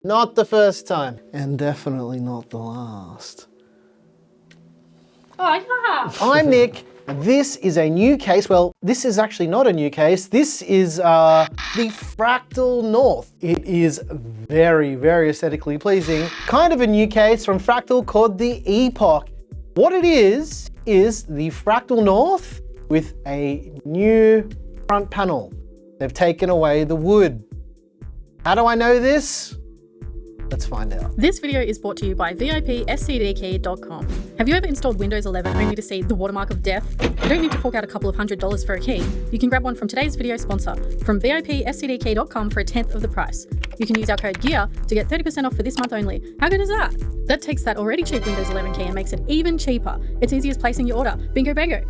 Not the first time, and definitely not the last. Oh yeah! I'm Nick, and this is a new case. Well, this is actually not a new case. This is the Fractal North. It is very, very aesthetically pleasing. Kind of a new case from Fractal called the Epoch. What it is the Fractal North with a new front panel. They've taken away the wood. How do I know this? Let's find out. This video is brought to you by VIPSCDkey.com. Have you ever installed Windows 11 only to see the watermark of death? You don't need to fork out a couple of $100s for a key. You can grab one from today's video sponsor, from VIPSCDkey.com for a tenth of the price. You can use our code GEAR to get 30% off for this month only. How good is that? That takes that already cheap Windows 11 key and makes it even cheaper. It's easy as placing your order. Bingo bango.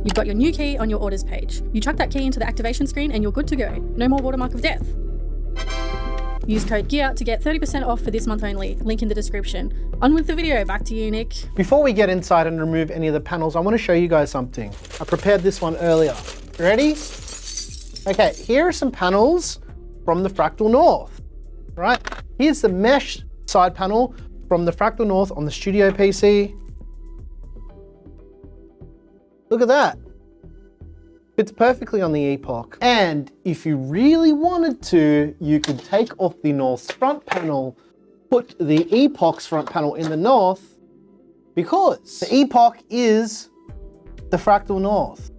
You've got your new key on your orders page. You chuck that key into the activation screen and you're good to go. No more watermark of death. Use code GEAR to get 30% off for this month only. Link in the description. On with the video. Back to you, Nick. Before we get inside and remove any of the panels, I want to show you guys something. I prepared this one earlier. Ready? Okay, here are some panels from the Fractal North, right? Here's the mesh side panel from the Fractal North on the Studio PC. Look at that. Fits perfectly on the Epoch. And if you really wanted to, you could take off the North's front panel, put the Epoch's front panel in the North, because the Epoch is the Fractal North.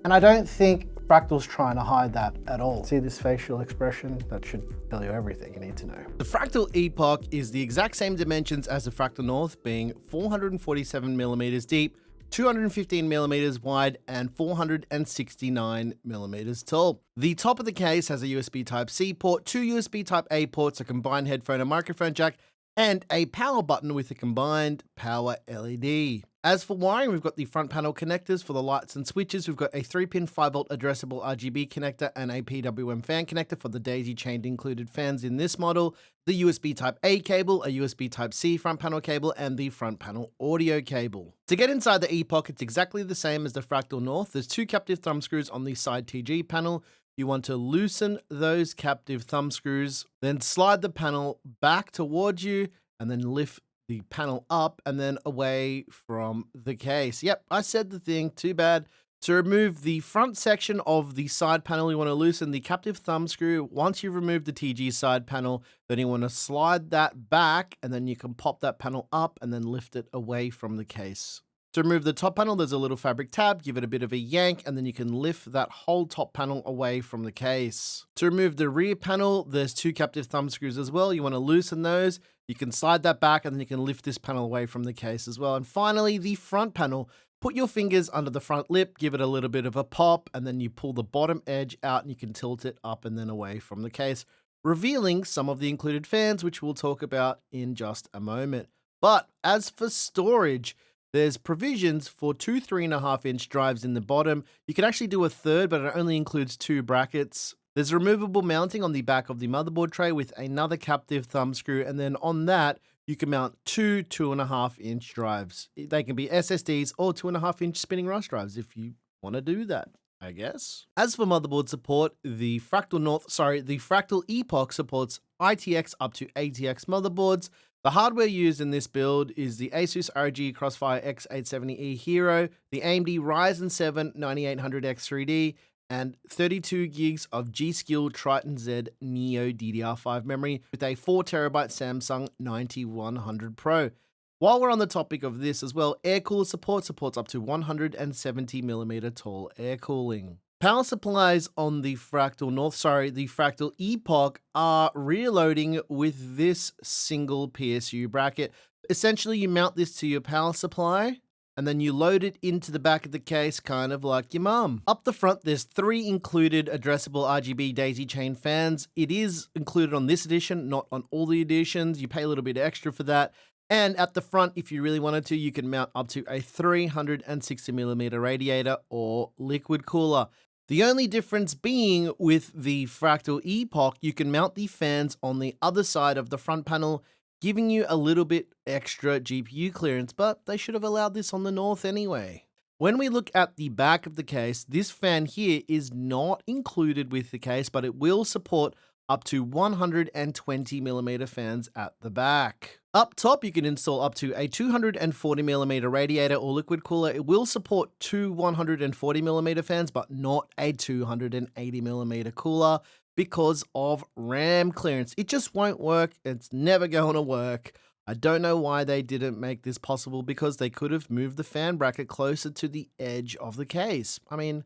And I don't think Fractal's trying to hide that at all. See this facial expression? That should tell you everything you need to know. The Fractal Epoch is the exact same dimensions as the Fractal North, being 447mm deep, 215mm wide, and 469mm tall. The top of the case has a USB Type-C port, two USB Type-A ports, a combined headphone and microphone jack, and a power button with a combined power LED. As for wiring, we've got the front panel connectors for the lights and switches. We've got a 3-pin 5V addressable RGB connector and a PWM fan connector for the daisy-chained included fans in this model, the USB Type-A cable, a USB Type-C front panel cable, and the front panel audio cable. To get inside the Epoch, it's exactly the same as the Fractal North. There's two captive thumb screws on the side TG panel. You want to loosen those captive thumb screws, then slide the panel back towards you, and then lift the panel up and then away from the case. Yep, I said the thing, too bad. To remove the front section of the side panel, you want to loosen the captive thumb screw. Once you've removed the TG side panel, then you want to slide that back and then you can pop that panel up and then lift it away from the case. To remove the top panel, there's a little fabric tab, give it a bit of a yank, and then you can lift that whole top panel away from the case. To remove the rear panel, there's two captive thumb screws as well. You want to loosen those. You can slide that back, and then you can lift this panel away from the case as well. And finally, the front panel. Put your fingers under the front lip, give it a little bit of a pop, and then you pull the bottom edge out, and you can tilt it up and then away from the case, revealing some of the included fans, which we'll talk about in just a moment. But as for storage, there's provisions for two 3.5-inch drives in the bottom. You can actually do a third, but it only includes two brackets. There's removable mounting on the back of the motherboard tray with another captive thumb screw, and then on that, you can mount two 2.5-inch drives. They can be SSDs or 2.5-inch spinning rush drives if you want to do that, I guess. As for motherboard support, the Fractal Epoch supports ITX up to ATX motherboards. The hardware used in this build is the ASUS ROG CrossFire X870E Hero, the AMD Ryzen 7 9800X3D, and 32 gigs of G.Skill Triton Z Neo DDR5 memory with a 4TB Samsung 9100 Pro. While we're on the topic of this as well, air cooler supports up to 170mm tall air cooling. Power supplies on the Fractal Epoch are rear loading with this single PSU bracket. Essentially, you mount this to your power supply and then you load it into the back of the case, kind of like your mum. Up the front, there's 3 included addressable RGB daisy chain fans. It is included on this edition, not on all the editions. You pay a little bit extra for that. And at the front, if you really wanted to, you can mount up to a 360mm radiator or liquid cooler. The only difference being with the Fractal Epoch, you can mount the fans on the other side of the front panel, giving you a little bit extra GPU clearance, but they should have allowed this on the North anyway. When we look at the back of the case, this fan here is not included with the case, but it will support up to 120mm fans at the back. Up top, you can install up to a 240mm radiator or liquid cooler. It will support two 140mm fans, but not a 280mm cooler because of RAM clearance. It just won't work. It's never going to work. I don't know why they didn't make this possible, because they could have moved the fan bracket closer to the edge of the case. I mean,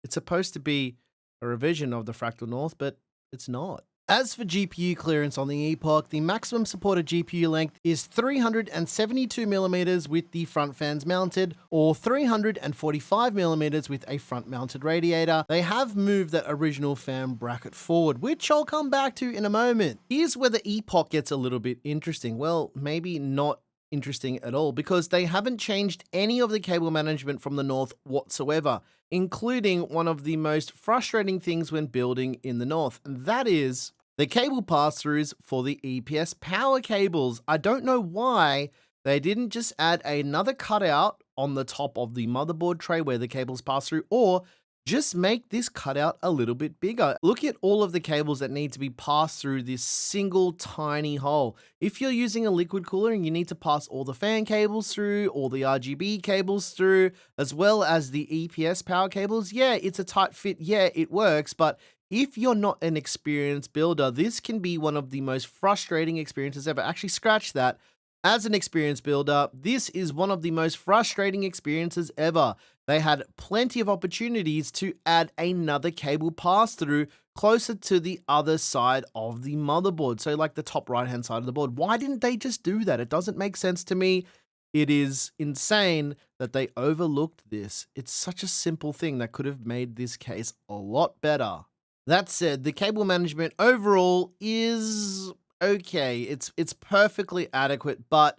it's supposed to be a revision of the Fractal North, but it's not. As for GPU clearance on the Epoch, the maximum supported GPU length is 372mm with the front fans mounted, or 345mm with a front mounted radiator. They have moved that original fan bracket forward, which I'll come back to in a moment. Here's where the Epoch gets a little bit interesting. Well, maybe not interesting at all, because they haven't changed any of the cable management from the North whatsoever, including one of the most frustrating things when building in the North, and that is the cable pass-throughs for the EPS power cables. I don't know why they didn't just add another cutout on the top of the motherboard tray where the cables pass through, or just make this cutout a little bit bigger. Look at all of the cables that need to be passed through this single tiny hole. If you're using a liquid cooler and you need to pass all the fan cables through, all the RGB cables through, as well as the EPS power cables, yeah, it's a tight fit. Yeah, it works. But if you're not an experienced builder, this can be one of the most frustrating experiences ever. Actually, scratch that. As an experienced builder, this is one of the most frustrating experiences ever. They had plenty of opportunities to add another cable pass through closer to the other side of the motherboard. So like the top right hand side of the board. Why didn't they just do that? It doesn't make sense to me. It is insane that they overlooked this. It's such a simple thing that could have made this case a lot better. That said, the cable management overall is okay. It's perfectly adequate, but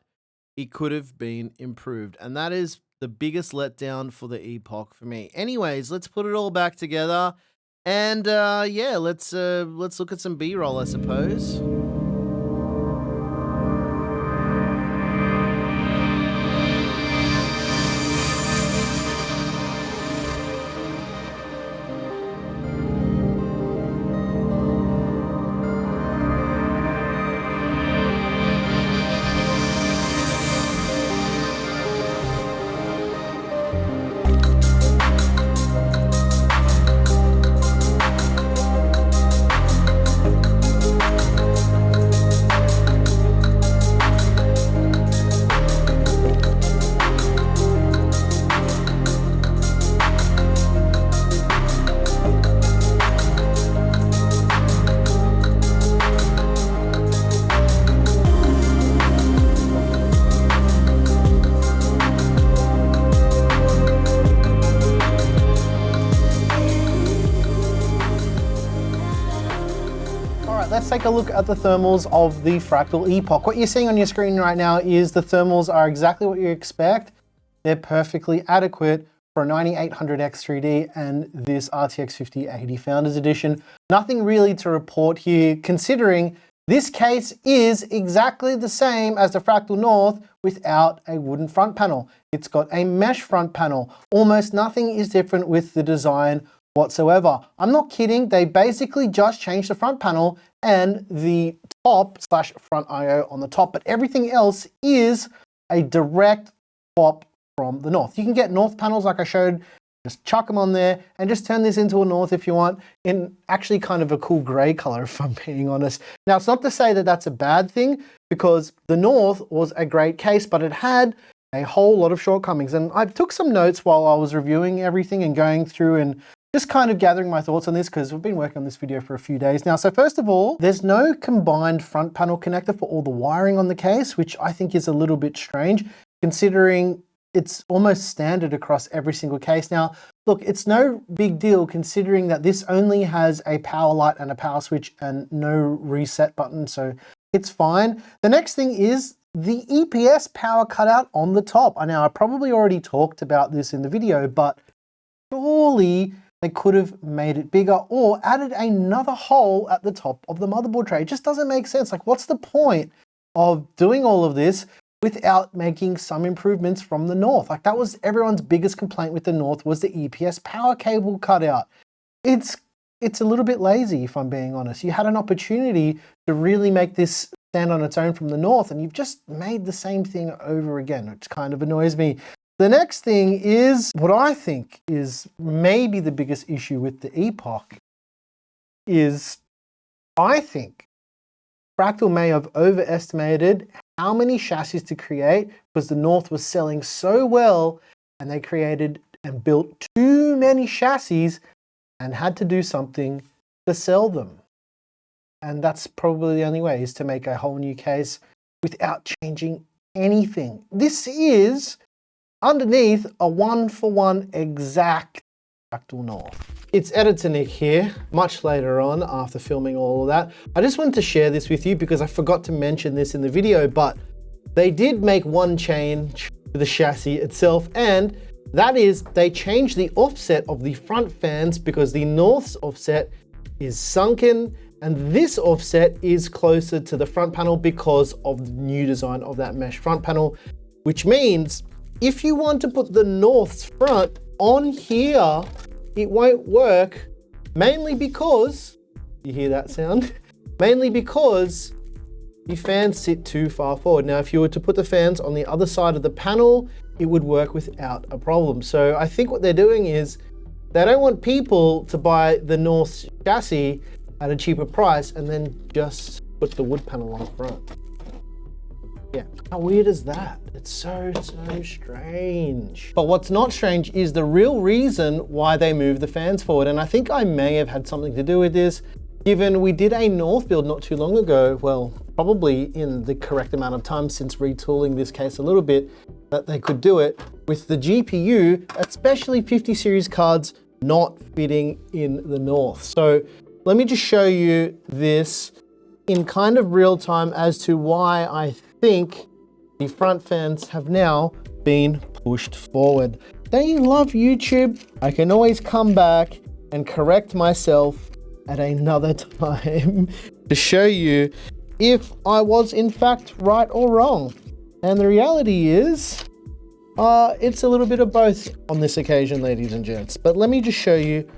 it could have been improved. And that is the biggest letdown for the Epoch for me. Anyways, let's put it all back together. And yeah, let's look at some B-roll, I suppose. Let's take a look at the thermals of the Fractal Epoch. What you're seeing on your screen right now is the thermals are exactly what you expect. They're perfectly adequate for a 9800X3D and this RTX 5080 Founders Edition. Nothing really to report here, considering this case is exactly the same as the Fractal North without a wooden front panel. It's got a mesh front panel. Almost nothing is different with the design whatsoever. I'm not kidding, they basically just changed the front panel and the top slash front IO on the top, but everything else is a direct swap from the North. You can get North panels like I showed, just chuck them on there and just turn this into a North if you want, in actually kind of a cool gray color if I'm being honest. Now it's not to say that that's a bad thing, because the North was a great case, but it had a whole lot of shortcomings, and I took some notes while I was reviewing everything and going through and just kind of gathering my thoughts on this, because we've been working on this video for a few days now. So first of all, there's no combined front panel connector for all the wiring on the case, which I think is a little bit strange, considering it's almost standard across every single case. Now, look, it's no big deal considering that this only has a power light and a power switch and no reset button, so it's fine. The next thing is the EPS power cutout on the top. I know I probably already talked about this in the video, but surely they could have made it bigger or added another hole at the top of the motherboard tray. It just doesn't make sense. Like, what's the point of doing all of this without making some improvements from the North? Like, that was everyone's biggest complaint with the North, was the EPS power cable cutout. It's it's a little bit lazy, if I'm being honest. You had an opportunity to really make this stand on its own from the North, and you've just made the same thing over again, which kind of annoys me. The next thing is what I think is maybe the biggest issue with the Epoch is I think Fractal may have overestimated how many chassis to create because the North was selling so well, and they created and built too many chassis and had to do something to sell them. And that's probably the only way, is to make a whole new case without changing anything. This is underneath a 1-for-1 exact Fractal North. It's Editor Nick here, much later on after filming all of that. I just wanted to share this with you because I forgot to mention this in the video, but they did make one change to the chassis itself, and that is they changed the offset of the front fans because the North's offset is sunken and this offset is closer to the front panel because of the new design of that mesh front panel, which means if you want to put the North's front on here, it won't work, mainly because, you hear that sound? Mainly because the fans sit too far forward. Now, if you were to put the fans on the other side of the panel, it would work without a problem. So I think what they're doing is they don't want people to buy the North's chassis at a cheaper price and then just put the wood panel on front. Yeah, how weird is that? It's so strange. But what's not strange is the real reason why they moved the fans forward. And I think I may have had something to do with this, given we did a North build not too long ago, well, probably in the correct amount of time since retooling this case a little bit, that they could do it with the GPU, especially 50 series cards not fitting in the North. So let me just show you this in kind of real time as to why I think the front fans have now been pushed forward. They love YouTube. I can always come back and correct myself at another time to show you if I was in fact right or wrong. And the reality is, it's a little bit of both on this occasion, ladies and gents. But let me just show you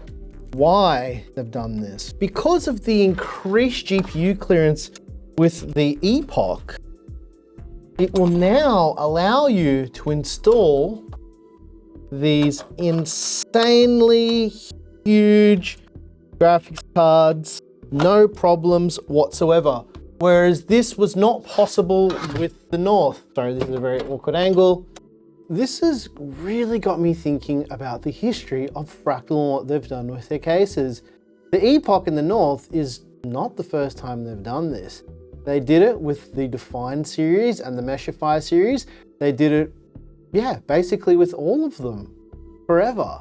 why they've done this. Because of the increased GPU clearance with the Epoch, it will now allow you to install these insanely huge graphics cards, no problems whatsoever. Whereas this was not possible with the North. Sorry, this is a very awkward angle. This has really got me thinking about the history of Fractal and what they've done with their cases. The Epoch in the North is not the first time they've done this. They did it with the Define series and the Meshify series. They did it, yeah, basically with all of them forever.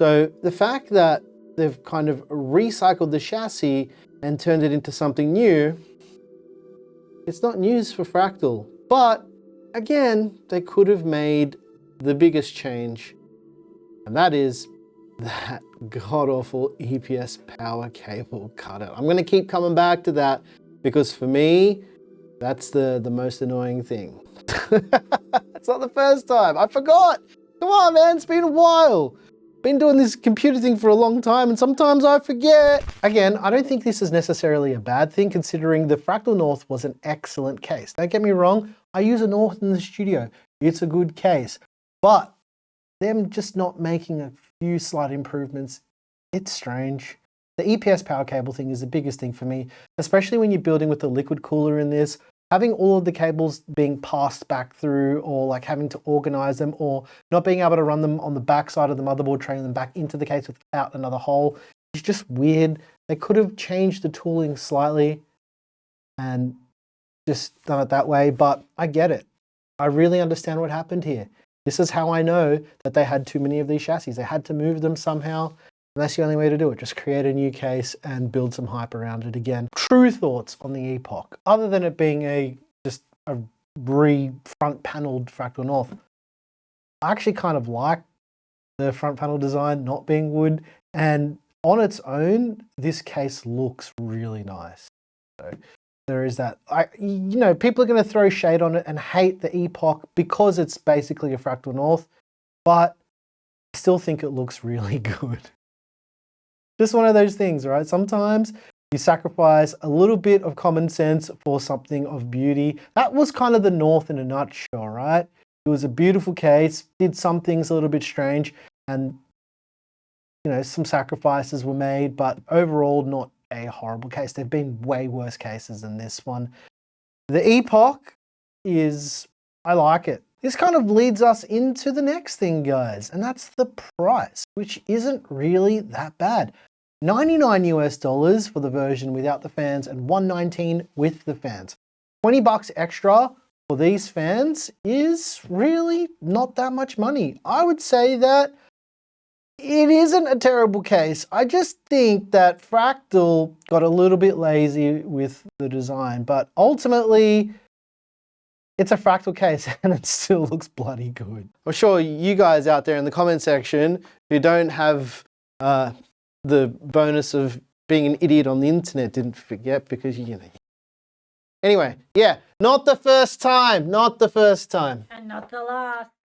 So the fact that they've kind of recycled the chassis and turned it into something new, it's not news for Fractal. But again, they could have made the biggest change, and that is that god-awful EPS power cable cutout. I'm gonna keep coming back to that because for me, that's the most annoying thing. It's not the first time, I forgot. Come on, man, it's been a while. Been doing this computer thing for a long time and sometimes I forget. Again, I don't think this is necessarily a bad thing considering the Fractal North was an excellent case. Don't get me wrong, I use a North in the studio. It's a good case, but them just not making a few slight improvements, it's strange. The EPS power cable thing is the biggest thing for me, especially when you're building with the liquid cooler in this. Having all of the cables being passed back through or like having to organize them or not being able to run them on the back side of the motherboard, training them back into the case without another hole, is just weird. They could have changed the tooling slightly and just done it that way, but I get it. I really understand what happened here. This is how I know that they had too many of these chassis. They had to move them somehow. And that's the only way to do it. Just create a new case and build some hype around it again. True thoughts on the Epoch, other than it being just a front paneled Fractal North. I actually kind of like the front panel design not being wood, and on its own, this case looks really nice. So there is that. You know, people are going to throw shade on it and hate the Epoch because it's basically a Fractal North, but I still think it looks really good. Just one of those things, right? Sometimes you sacrifice a little bit of common sense for something of beauty. That was kind of the North in a nutshell, right? It was a beautiful case, did some things a little bit strange, and some sacrifices were made, but overall not a horrible case. There've been way worse cases than this one. The Epoch I like it. This kind of leads us into the next thing, guys, and that's the price, which isn't really that bad. $99 US for the version without the fans and $119 with the fans. $20 extra for these fans is really not that much money. I would say that it isn't a terrible case. I just think that Fractal got a little bit lazy with the design, but ultimately it's a Fractal case and it still looks bloody good. I'm sure you guys out there in the comment section who don't have the bonus of being an idiot on the internet didn't forget because, Anyway, yeah, not the first time, not the first time. And not the last.